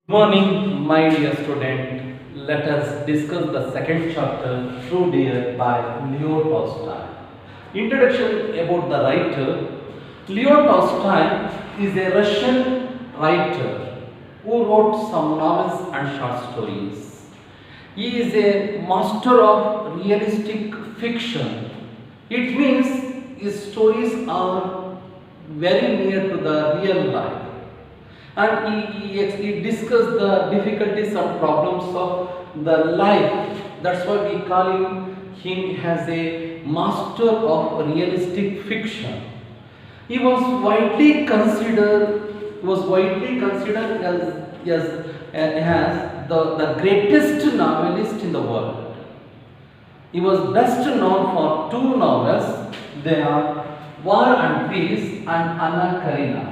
Morning, my dear student. Let us discuss the second chapter, True Dear by Leo Tolstoy. Introduction about the writer. Leo Tolstoy is a Russian writer who wrote some novels and short stories. He is a master of realistic fiction. It means his stories are very near to the real life, and he discussed the difficulties and problems of the life. That's why we call him as a master of realistic fiction. He was widely considered as the greatest novelist in the world. He was best known for two novels. They are War and Peace and Anna Karenina.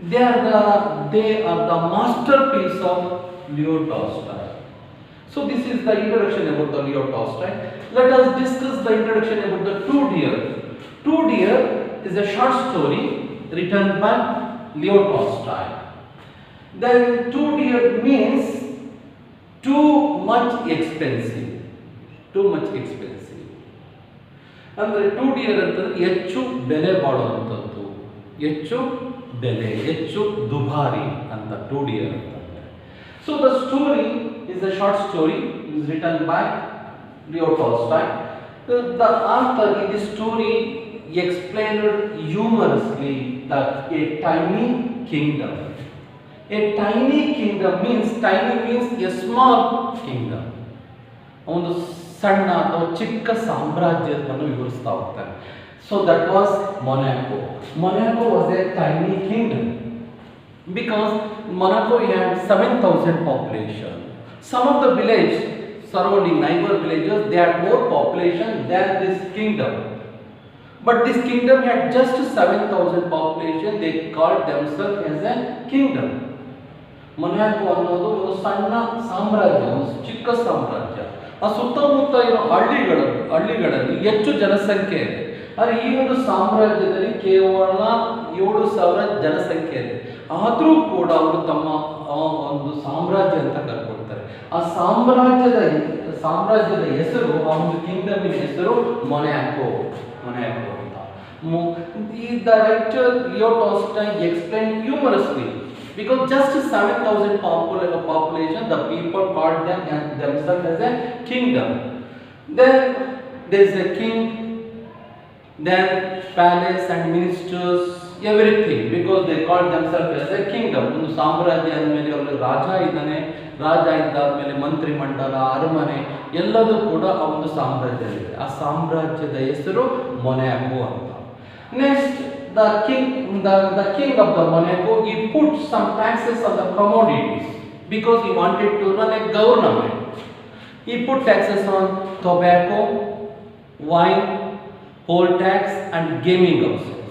They are the masterpiece of Leo Tolstoy. So this is the introduction about the Leo Tolstoy. Let us discuss the introduction about the Two Deer. Two Deer is a short story written by Leo Tolstoy. Then Two Deer means too much expensive. Too much expensive. ಅಂದರೆ two dear ಅಂತಂದ್ರೆ ಹೆಚ್ಚು ಬೆಲೆ ಬಾಳುವಂಥದ್ದು, ಹೆಚ್ಚು ಬೆಲೆ, ಹೆಚ್ಚು ದುಬಾರಿ ಅಂತ two dear ಅಂತಂದ್ರೆ. So the story is a short story is written by Leo Tolstoy. The author in this story explained humorously that a tiny kingdom. A tiny kingdom means a small kingdom. ಒಂದು ಸಣ್ಣ ಅಥವಾ ಚಿಕ್ಕ ಸಾಮ್ರಾಜ್ಯವನ್ನು ವಿವರಿಸ್ತಾ ಹೋಗ್ತಾರೆ. So that was Monaco. Monaco was a tiny kingdom because Monaco had 7,000 population. Some of the village surrounding neighbor villages, they had more population than this kingdom. But this kingdom had just 7,000 population. They called themselves as a kingdom. ಮೊನ್ಯಾಕೋ ಅನ್ನೋದು ಒಂದು ಸಣ್ಣ ಸಾಮ್ರಾಜ್ಯ, ಒಂದು ಚಿಕ್ಕ ಸಾಮ್ರಾಜ್ಯ. ಆ ಸುತ್ತಮುತ್ತ ಇರೋ ಹಳ್ಳಿಗಳಲ್ಲಿ ಹೆಚ್ಚು ಜನಸಂಖ್ಯೆ ಇದೆ. ಆದರೆ ಈ ಒಂದು ಸಾಮ್ರಾಜ್ಯದಲ್ಲಿ ಕೇವಲ 7,000 ಜನಸಂಖ್ಯೆ ಇದೆ. ಆದರೂ ಕೂಡ ಅವರು ತಮ್ಮ ಒಂದು ಸಾಮ್ರಾಜ್ಯ ಅಂತ ಕರ್ಕೊಳ್ತಾರೆ. ಆ ಸಾಮ್ರಾಜ್ಯದ ಹೆಸರು, ಆ ಒಂದು ಕಿಂಗ್ಡಮಿನ ಹೆಸರು ಮೊನ್ಯಾಕೋ ಅಂತ. The writer Leo Tolstoy explained humorously because just 7,000 population, the people called themselves as a kingdom. Then there is a king, then palace and ministers, everything, because they called themselves as a kingdom. ಒಂದು ಸಾಮ್ರಾಜ್ಯ ಅಂದಮೇಲೆ ಅವರು ರಾಜ ಇದ್ದಾದ್ಮೇಲೆ ಮಂತ್ರಿ ಮಂಡಲ, ಅರಮನೆ ಎಲ್ಲದೂ ಕೂಡ ಆ ಒಂದು ಸಾಮ್ರಾಜ್ಯದಲ್ಲಿದೆ. ಆ ಸಾಮ್ರಾಜ್ಯದ ಹೆಸರು ಮೊನ್ಯಾಕೋ ಅಂತ. Next, the king of the Monaco, he put some taxes on the commodities because he wanted to run a government. He put taxes on tobacco, wine, poll tax and gaming houses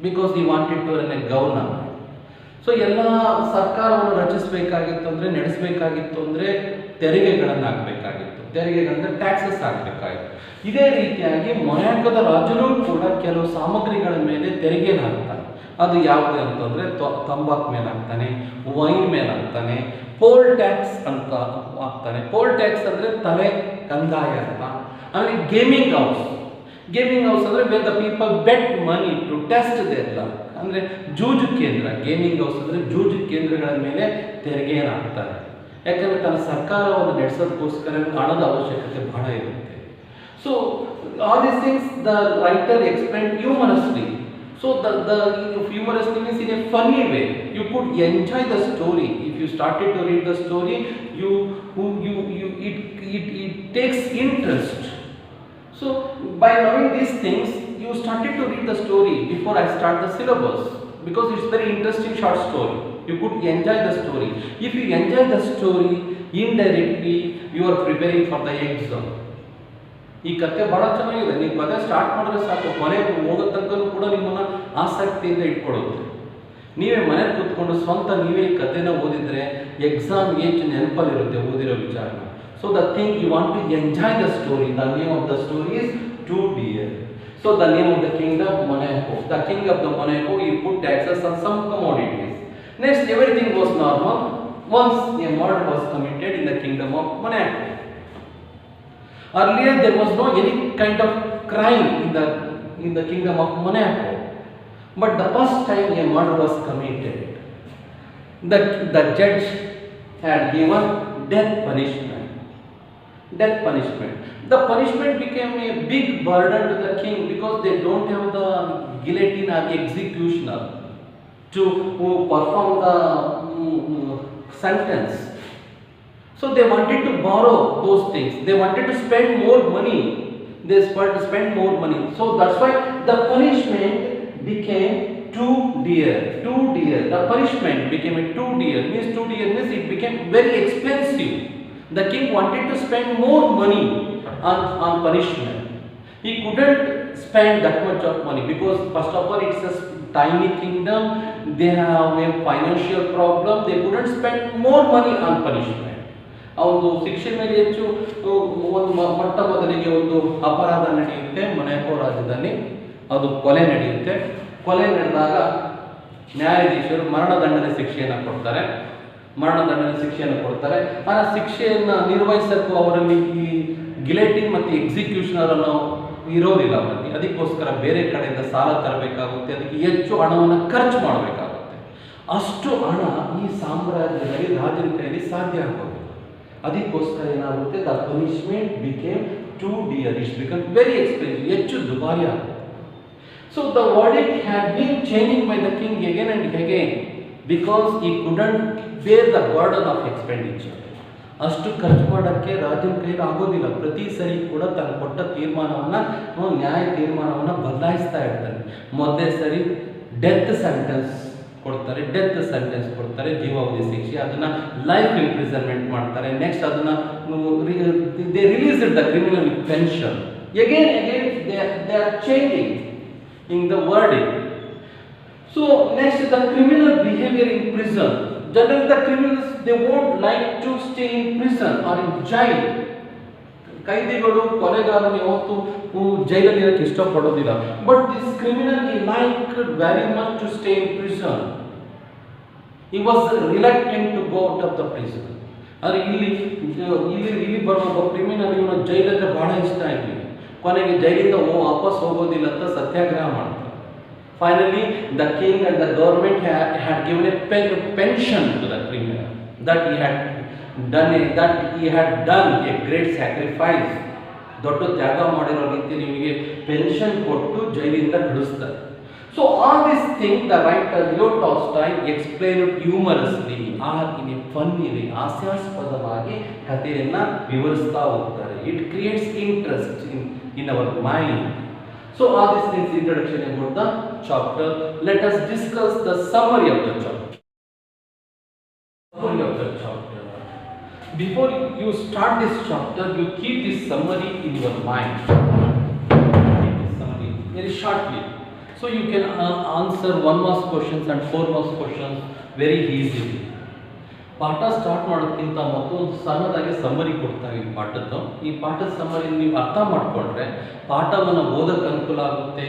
because he wanted to run a government. So ಎಲ್ಲ ಸರ್ಕಾರವನ್ನು ರಚಿಸಬೇಕಾಗಿತ್ತು ಅಂದರೆ, ನಡೆಸಬೇಕಾಗಿತ್ತು ಅಂದರೆ ತೆರಿಗೆಗಳನ್ನು ಹಾಕಬೇಕಾಗಿತ್ತು. ತೆರಿಗೆಗಳಂದರೆ taxes ಹಾಕಬೇಕಾಗಿತ್ತು. ಇದೇ ರೀತಿಯಾಗಿ ಮೊನ್ಯಾಕೋದ ರಾಜನು ಕೂಡ ಕೆಲವು ಸಾಮಗ್ರಿಗಳ ಮೇಲೆ ತೆರಿಗೆನ ಹಾಕ್ತಾನೆ. ಅದು ಯಾವುದು ಅಂತಂದರೆ ತಂಬಾಕು ಮೇಲೆ ಹಾಕ್ತಾನೆ, ವೈನ್ ಮೇಲೆ ಹಾಕ್ತಾನೆ, ಪೋಲ್ ಟ್ಯಾಕ್ಸ್ ಅಂತ ಹಾಕ್ತಾನೆ. ಪೋಲ್ ಟ್ಯಾಕ್ಸ್ ಅಂದರೆ ತಲೆ ಕಂದಾಯ ಅಂತ. ಆಮೇಲೆ ಗೇಮಿಂಗ್ ಹೌಸ್ ಅಂದರೆ where the people bet money to test their luck, ಅಂದರೆ ಜೂಜು ಕೇಂದ್ರ. ಗೇಮಿಂಗ್ ಹೌಸ್ ಅಂದರೆ ಜೂಜು ಕೇಂದ್ರಗಳ ಮೇಲೆ ತೆರಿಗೆಯನ್ನು ಹಾಕ್ತಾನೆ. ಯಾಕಂದರೆ ತನ್ನ ಸರ್ಕಾರವನ್ನು ನಡೆಸೋದಕ್ಕೋಸ್ಕರ ಹಣದ ಅವಶ್ಯಕತೆ ಬಹಳ ಇರುತ್ತೆ. So all these things the writer explained humorously. So the humorously means in a funny way. You could enjoy the story. If you started to read the story, it takes interest. So by knowing these things, you started to read the story before I start the syllabus, because it's very interesting short story. You could enjoy the story. If you enjoy the story, indirectly you are preparing for the exam. ಈ ಕಥೆ ಭಾಳ ಚೆನ್ನಾಗಿದೆ. ನೀವು ಕಥೆ start ಮಾಡಿದ್ರೆ ಸಾಕು, ಮನೆಗೆ ಹೋಗೋ ತನಕ ಕೂಡ ನಿಮ್ಮನ್ನು ಆಸಕ್ತಿಯಿಂದ ಇಟ್ಕೊಳ್ಳುತ್ತೆ. ನೀವೇ ಮನೇಲಿ ಕೂತ್ಕೊಂಡು ನೀವೇ ಈ ಕಥೆನ ಓದಿದರೆ ಎಕ್ಸಾಮ್ಗೆ ಹೆಚ್ಚು ನೆನಪಲ್ಲಿರುತ್ತೆ ಓದಿರೋ ವಿಚಾರನ. So the thing you want to enjoy the story. The name of the story is too dear. So the name of the kingdom Monaco. The king of the Monaco, he put taxes on some commodities. Next, everything was normal. once a murder was committed in the kingdom of Monaco. Earlier there was no any kind of crime in the kingdom of Monaco, but the first time a murder was committed, the judge had given death punishment. Death punishment. The punishment became a big burden to the king because they don't have the guillotine or executioner to perform the sentence. So they wanted to borrow those things. They wanted to spend more money. They spend more money. So that's why the punishment became too dear. Too dear. The punishment became too dear. Means too dear means it became very expensive. The king wanted to spend more money on punishment. He couldn't spend that much of money because first of all it's a tiny kingdom. They have a financial problem. They couldn't spend more money on punishment. ಅವರು ಶಿಕ್ಷೆ ಮೇಲೆ ಹೆಚ್ಚು ಒಂದು ಮೊಟ್ಟ ಮೊದಲಿಗೆ ಒಂದು ಅಪರಾಧ ನಡೆಯುತ್ತೆ ಮೊನಾಕೋ ರಾಜ್ಯದಲ್ಲಿ, ಅದು ಕೊಲೆ ನಡೆಯುತ್ತೆ. ಕೊಲೆ ನಡೆದಾಗ ನ್ಯಾಯಾಧೀಶರು ಮರಣದಂಡನೆ ಶಿಕ್ಷೆಯನ್ನು ಕೊಡ್ತಾರೆ. ಆ ಶಿಕ್ಷೆಯನ್ನು ನಿರ್ವಹಿಸಕ್ಕೂ ಅವರಲ್ಲಿ ಈ ಗಿಲೆಟಿನ್ ಮತ್ತು ಎಕ್ಸಿಕ್ಯೂಷನರ್ ಅನ್ನೋ ಇರೋದಿಲ್ಲ ಅವರಲ್ಲಿ. ಅದಕ್ಕೋಸ್ಕರ ಬೇರೆ ಕಡೆಯಿಂದ ಸಾಲ ತರಬೇಕಾಗುತ್ತೆ, ಅದಕ್ಕೆ ಹೆಚ್ಚು ಹಣವನ್ನು ಖರ್ಚು ಮಾಡಬೇಕಾಗುತ್ತೆ. ಅಷ್ಟು ಹಣ ಈ ಸಾಮ್ರಾಜ್ಯದಲ್ಲಿ ರಾಜನ ಕೈಯಲ್ಲಿ ಸಾಧ್ಯ ಆಗೋದಿಲ್ಲ. ಅದಕ್ಕೋಸ್ಕರ ಏನಾಗುತ್ತೆ, the punishment became two dear, it's become very expensive, ಹೆಚ್ಚು ದುಬಾರಿ ಆಗುತ್ತೆ. So the verdict had been changing by the king again and again because he couldn't bear the burden of expenditure. ಅಷ್ಟು ಖರ್ಚು ಮಾಡೋಕ್ಕೆ ರಾಜನ ಕೈಲಿ ಆಗೋದಿಲ್ಲ. ಪ್ರತಿ ಸರಿ ಕೂಡ ತನ್ನ ಕೊಟ್ಟ ತೀರ್ಮಾನವನ್ನು ನ್ಯಾಯ ತೀರ್ಮಾನವನ್ನು ಬದಲಾಯಿಸ್ತಾ ಇರ್ತಾನೆ. ಮೊದಲೇ ಸರಿ ಡೆತ್ ಸೆಂಟೆನ್ಸ್ ಕೊಡ್ತಾರೆ, ಜೀವಾವಧಿ ಶಿಕ್ಷೆ, ಅದನ್ನು ಲೈಫ್ ಇಂಪ್ರಿಸನ್ಮೆಂಟ್ ಮಾಡ್ತಾರೆ. ನೆಕ್ಸ್ಟ್ ಅದನ್ನು they release the criminal pension. again they are changing in the wording. So next the criminal behavior in prison. Generally the criminals they won't like to stay in prison or in jail. ಕೈದಿಗಳು ಕೊಲೆಗಾರರು ಯಾವತ್ತು ಜೈಲಲ್ಲಿ ಇರಕ್ಕೆ ಇಷ್ಟಪಡೋದಿಲ್ಲ. But this criminal he liked very much to stay in prison. He was reluctant to go out of the prison. ಆದರೆ ಇಲ್ಲಿ ಬರೋ ಒಬ್ಬ criminal ಇವನು ಜೈಲಂದ್ರೆ ಬಹಳ ಇಷ್ಟ ಆಯ್ತು. ಕೊನೆಗೆ ಜೈಲಿಂದ ವಾಪಸ್ ಹೋಗೋದಿಲ್ಲ ಅಂತ ಸತ್ಯಾಗ್ರಹ ಮಾಡ್ತಾರೆ. Finally, the king and the government had given a pension to the criminal that he had done a great sacrifice. ದೊಡ್ಡ ತ್ಯಾಗ ಮಾಡಿರೋ ರೀತಿ ನಿಮಗೆ ಪೆನ್ಷನ್ ಕೊಟ್ಟು ಜೈಲಿಂದ ಬಿಡಿಸ್ತಾರೆ. So all these things the writer Leo Tolstoy explained humorously or in a funny way, ಹಾಸ್ಯಾಸ್ಪದವಾಗಿ ಕಥೆಯನ್ನು ವಿವರಿಸ್ತಾ ಹೋಗ್ತಾರೆ. It creates interest in our mind. So all these things introduction about the chapter. Let us discuss the summary of the chapter. Before you start this chapter, you keep this summary in your mind. Keep this summary very shortly, so you can answer 1 mark questions and 4 mark questions very easily. ಪಾಠ start ಮಾಡೋದಕ್ಕಿಂತ ಮೊದಲು ಒಂದು ಸಣ್ಣದಾಗಿ summary ಕೊಡ್ತಾರೆ ಈ ಪಾಠದ್ದು. ಈ ಪಾಠದ summary ನೀವು ಅರ್ಥ ಮಾಡಿಕೊಂಡ್ರೆ ಪಾಠವನ್ನು ಓದೋಕ್ಕೆ ಅನುಕೂಲ ಆಗುತ್ತೆ,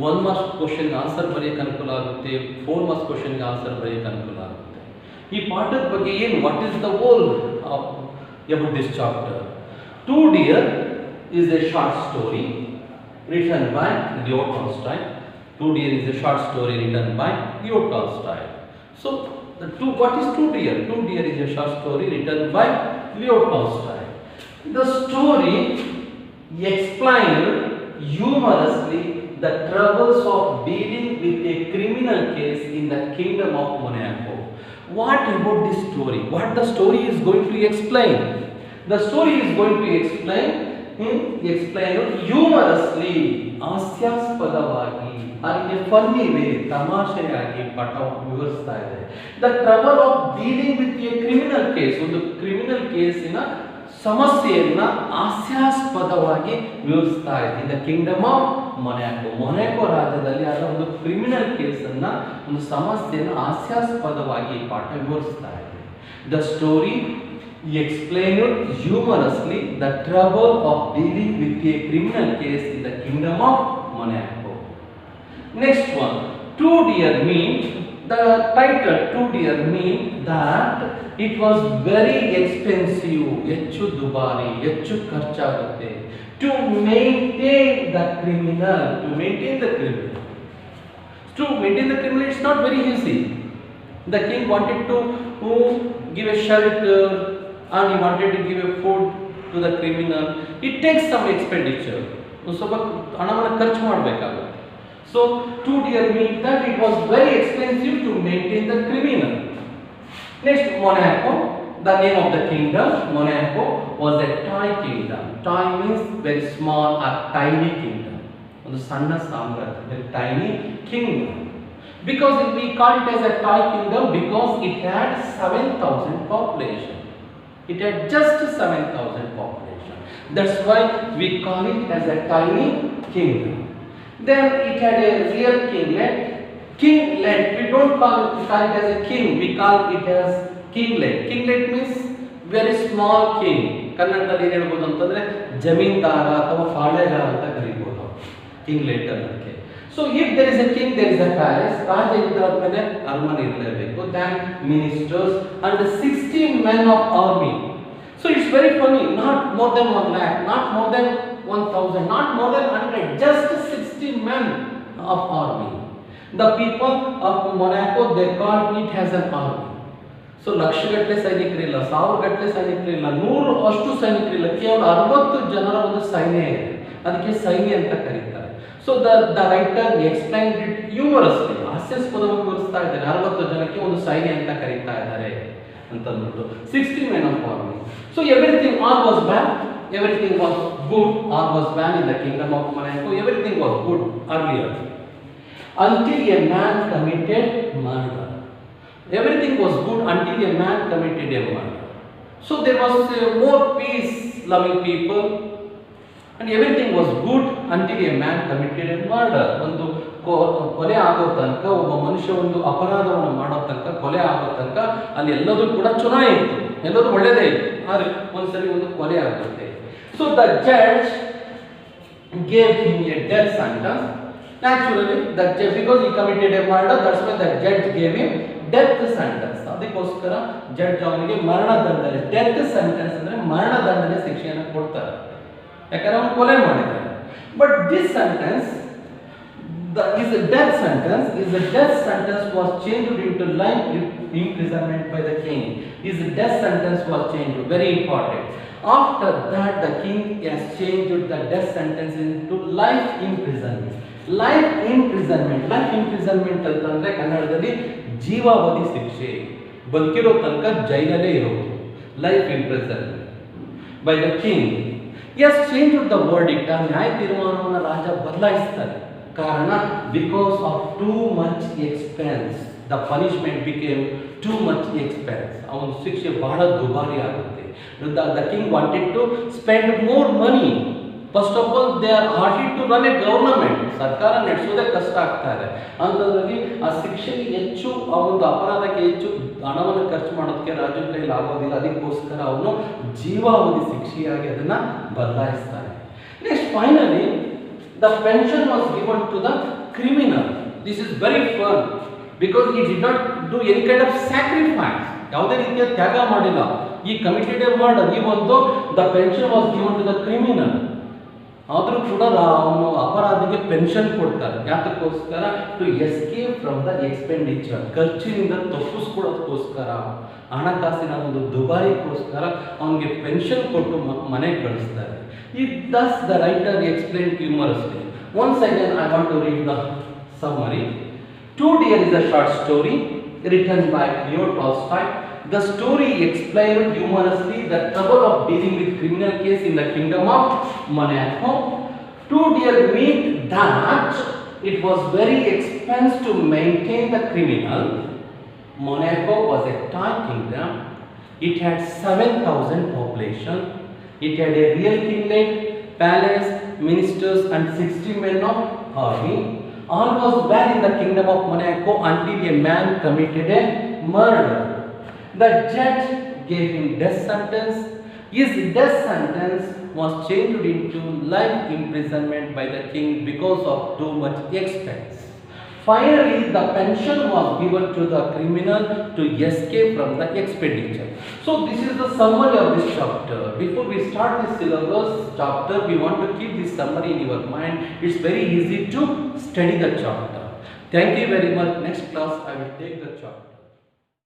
1 ಮಾರ್ಕ್ಸ್ ಕ್ವಶನ್ಗೆ ಆನ್ಸರ್ ಬರೆಯೋಕ್ಕೆ ಅನುಕೂಲ ಆಗುತ್ತೆ, 4 ಮಾರ್ಕ್ಸ್ ಕ್ವಶನ್ಗೆ ಆನ್ಸರ್ ಬರೆಯೋಕ್ಕೆ ಅನುಕೂಲ ಆಗುತ್ತೆ. ಈ ಪಾಠದ ಬಗ್ಗೆ ಏನು, what is the whole about this chapter? Two Deer is a short story written by Leo Tolstoy. Two Deer is a short story written by Leo Tolstoy. So what is Two Deer? Two Deer is a short story written by Leo Tolstoy. The story explained humorously the troubles of dealing with a criminal case in the kingdom of Monaco. What about this story? What the story is going to explain? The story is going to explain humorously, ಹಾಸ್ಯಾಸ್ಪದವಾಗಿ, in a funny way, ತಮಾಷೆಯಾಗಿ ಪಾಠ ವಿವರಿಸ್ತಾ ಇದೆ. The trouble of dealing with a criminal case, ಒಂದು criminal ಕೇಸಿನ ಸಮಸ್ಯೆಯನ್ನ ಹಾಸ್ಯಾಸ್ಪದವಾಗಿ ವಿವರಿಸ್ತಾ ಇದೆ. In the Kingdom of Monaco ರಾಜ್ಯದಲ್ಲಿ ಆದ ಒಂದು criminal ಕೇಸನ್ನ, ಒಂದು ಸಮಸ್ಯೆಯನ್ನು ಹಾಸ್ಯಾಸ್ಪದವಾಗಿ ಪಾಠ ವಿವರಿಸ್ತಾ ಇದೆ. The story explained humorously the trouble of dealing with a criminal case in the kingdom of Monaco. Next one, Two Deer means The title "Too Dear" means that it was very expensive, ಹೆಚ್ಚು ದುಬಾರಿ, ಹೆಚ್ಚು ಖರ್ಚಾಗುತ್ತೆ, to maintain the criminal, to maintain the criminal. To maintain the criminal, it's not very easy. The king wanted to give a shelter and he wanted to give a food to the criminal. It takes some expenditure. ಸ್ವಲ್ಪ ಹಣವನ್ನು ಖರ್ಚು ಮಾಡಬೇಕಾಗುತ್ತೆ. So, "Too Dear" means that it was very expensive to maintain the criminal. Next, Monaco. The name of the kingdom, Monaco, was a toy kingdom. Toy means very small, a tiny kingdom. ಒಂದು ಸಣ್ಣ ಸಾಮ್ರಾಜ್ಯ, very tiny kingdom. Because we call it as a toy kingdom because it had 7,000 population. It had just 7,000 population. That's why we call it as a tiny kingdom. Then it had a real kinglet. Kinglet, we don't call it as a king, we call it as kinglet. Kinglet means very small king. ಕನ್ನಡದಲ್ಲಿ ಏನು ಹೇಳ್ಬೋದು ಅಂತಂದ್ರೆ ಜಮೀನ್ದಾರ ಅಥವಾ ಪಾಳೆಗಾರ ಅಂತ ಕರೀಬಹುದು ಕಿಂಗ್ಲೆಟ್ ಅನ್ನೋಕ್ಕೆ. So if there is a king, there is a palace. ರಾಜ ಇದ್ದಾದ್ಮೇಲೆ ಅರಮನೆ ಇರಲೇಬೇಕು. Then ministers and 60 men of army. So it's very funny. Not more than 1 lakh, not more than 1,000, not more than 100. Just 60 men of army. The people of Monaco, they called it as an army. So ಲಕ್ಷಗಟ್ಟಲೆ ಸೈನಿಕರಿಲ್ಲ, ಸಾವಿರಗಟ್ಟಲೆ ಸೈನಿಕರಿಲ್ಲ, 100 ಅಷ್ಟು ಸೈನಿಕರಿಲ್ಲ, ಕೇವಲ 60 ಜನರ ಒಂದು ಸೈನ್ಯ ಇದೆ. ಅದಕ್ಕೆ ಸೈನ್ಯ ಅಂತ ಕರೀತಾರೆ. So the writer explained it humorously. ಹಾಸ್ಯಾಸ್ಪದವಾಗಿ ವಿವರಿಸ್ತಾ ಇದ್ದಾರೆ. 60 ಜನಕ್ಕೆ ಒಂದು ಸೈನ್ಯ ಅಂತ ಕರೀತಾ ಇದ್ದಾರೆ ಅಂತ ಅಂದ್ಬಿಟ್ಟು. 60 men of army. So everything, all was well, everything was good, all was well in the kingdom of Monaco. Everything was good earlier until a man committed murder. Everything was good until a man committed a murder. So there was more peace loving people and everything was good until a man committed a murder. ಒಂದು ಕೊಲೆ ಆಗೋ ತನಕ, ಒಬ್ಬ ಮನುಷ್ಯ ಒಂದು ಅಪರಾಧವನ್ನು ಮಾಡೋ ತನಕ, ಕೊಲೆ ಆಗೋ ತನಕ ಅಲ್ಲಿ ಎಲ್ಲದೂ ಕೂಡ ಚೆನ್ನಾಗಿತ್ತು, ಎಲ್ಲದೂ ಒಳ್ಳೆಯದೇ ಇತ್ತು. ಆದರೆ ಒಂದ್ಸರಿ ಒಂದು ಕೊಲೆ ಆಗುತ್ತೆ. So the judge gave him a death sentence. Naturally, the judge, because he committed a murder, that's why the judge gave him death sentence. ಅದಕ್ಕೋಸ್ಕರ ಜಡ್ಜ್ ಅವನಿಗೆ ಮರಣದಂಡನೆ, ಡೆತ್ ಸೆಂಟೆನ್ಸ್ ಅಂದ್ರೆ ಮರಣದಂಡನೆ ಶಿಕ್ಷೆಯನ್ನು ಕೊಡ್ತಾರೆ, ಯಾಕಂದ್ರೆ ಅವನು ಕೊಲೆ ಮಾಡಿದ್ದಾನೆ. But this sentence is a death sentence was changed into life imprisonment by the king. His death sentence was changed, very important. After that the king has changed the death sentence into life imprisonment. Life imprisonment ಅಂತಂದ್ರೆ ಕನ್ನಡದಲ್ಲಿ ಜೀವಾವಧಿ ಶಿಕ್ಷೆ, ಬದುಕಿರೋ ತನಕ ಜೈಲಲ್ಲೇ ಇರೋದು, life imprisonment by the king. As change the verdict, ನ್ಯಾಯ ತೀರ್ಮಾನವನ್ನು ರಾಜ ಬದಲಾಯಿಸ್ತಾರೆ. ಕಾರಣ because of too much expense, the punishment became too much expense. ಅವನ ಶಿಕ್ಷೆ ಬಹಳ ದುಬಾರಿ ಆಗುತ್ತೆ. The king wanted to spend more money. First of all they are harded to run a government. ಸರ್ಕಾರ ನಡೆಸೋದೇ ಕಷ್ಟ ಆಗ್ತಾ ಇದೆ. ಅಂಥದ್ರಲ್ಲಿ ಆ ಶಿಕ್ಷೆಗೆ ಹೆಚ್ಚು, ಆ ಒಂದು ಅಪರಾಧಕ್ಕೆ ಹೆಚ್ಚು ಹಣವನ್ನು ಖರ್ಚು ಮಾಡೋದಕ್ಕೆ ರಾಜನ ಕೈಲಿ ಆಗೋದಿಲ್ಲ. ಅದಕ್ಕೋಸ್ಕರ ಅವನು ಜೀವಾವಧಿ ಶಿಕ್ಷೆಯಾಗಿ ಅದನ್ನು ಬದಲಾಯಿಸ್ತಾನೆ. Next finally the pension was given to the criminal. This is very fun because he did not do any kind of sacrifice. ಯಾವುದೇ ರೀತಿಯ ತ್ಯಾಗ ಮಾಡಿಲ್ಲ. He committed a murder, even though the pension was given to the criminal. ಆದರೂ ಕೂಡ ಅವನು ಅಪರಾಧಿಗೆ pension ಕೊಡ್ತಾರೆ. ಯಾತಕ್ಕೋಸ್ಕರ? To escape from the expenditure, ಖರ್ಚಿನಿಂದ ತಪ್ಪಿಸ್ಕೊಳ್ಳೋದಕ್ಕೋಸ್ಕರ, ಹಣಕಾಸಿನ ಒಂದು ದುಬಾರಿಗೋಸ್ಕರ ಅವನಿಗೆ ಪೆನ್ಷನ್ ಕೊಟ್ಟು ಮನೆಗೆ ಕಳಿಸ್ತಾರೆ. Thus the writer explained humorously. Once again I want to read the summary. Too Dear is a short story written by Leo Tolstoy. The story explained humorously the trouble of dealing with criminal case in the kingdom of Monaco. Too Dear meant that it was very expensive to maintain the criminal. Monaco was a toy kingdom. It had 7,000 population. It had a real kinglet, palace, ministers and 60 men of army. All was well in the kingdom of Monaco until a man committed a murder. The judge gave him death sentence. His death sentence was changed into life imprisonment by the king because of too much expense. Finally, the pension was given to the criminal to escape from the expenditure. So this is the summary of this chapter. Before we start this syllabus chapter, we want to keep this summary in your mind. It's very easy to study the chapter. Thank you very much. Next class I will take the chapter.